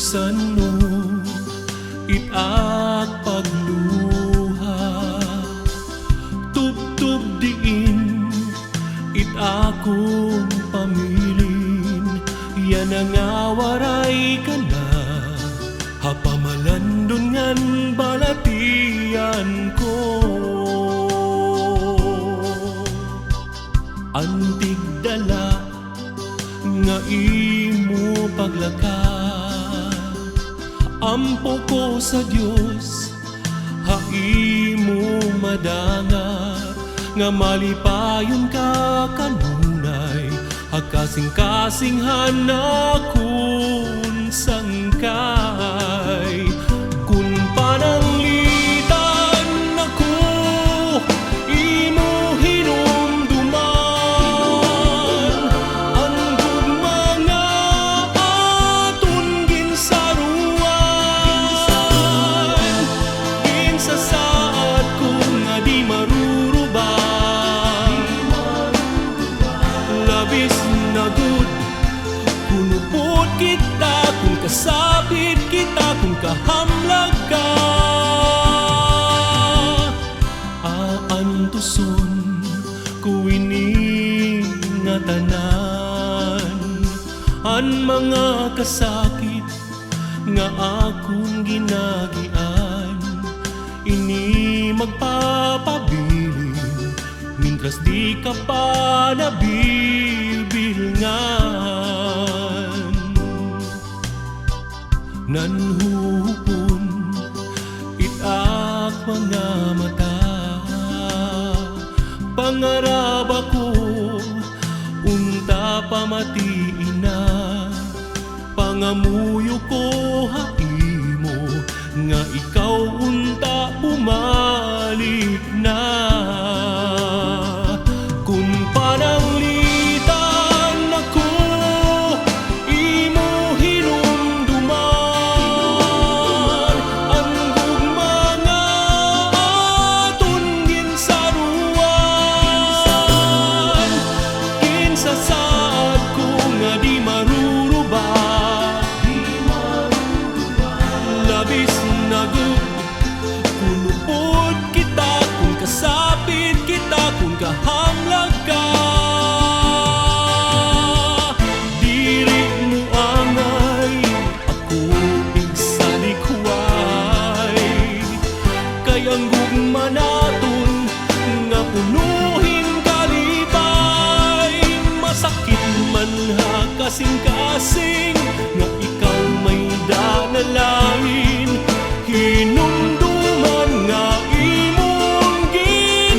Pusan mo ita't pagluha, tubtub diin it akong pamilin. Yan ang awaray ka na, hapamalandon ngan balatian ko. Antig dala nga imo paglaka, ampo ko sa Dios, haimo madangat nga malipayon ka kanunay, hakasing-kasinghan akon sangkay. Kun pananglitan ako, imo hinumduman, ang gugma nga aton ginsaruan, ginsasaad ko nga di marurubang, labis na good kunupot kita, kung kasapit kita, kung kahamlag ka. Aantuson ko ini nga tanan, an mga kasakit nga akong ginagian, ini magpapabilin mintras di ka pa nabibilngan. Nanhupon itak mga mata, pangarap ako unta pamatiin na, pangamuyo ko haimo nga ikaw unta bumalik na. Kung pananglitan ako, imo hinumduman, ang gugma nga aton ginsaruan, ginsasaad ko nga di maruruba, labis na good kunupod kita, kung kasapit kita, kung kahamlag ka. Diri mo angay ako igsalikway, kayang gugma naton nga punuhin kalipay. Masakit man ha kasing-kasing nga ikaw may danalain, hinumduman nga imong ginbilin.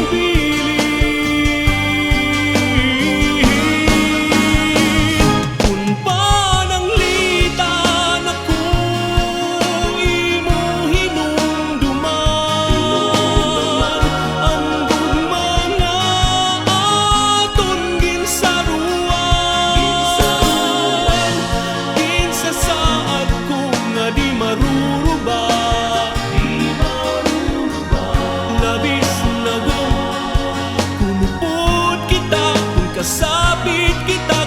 Kung pananglitan ako, imo hinumduman, ang gugma nga aton ginsaruan, ginsasaad ko nga di maruruba, labis na good kunupod kita, kung kasapit kita,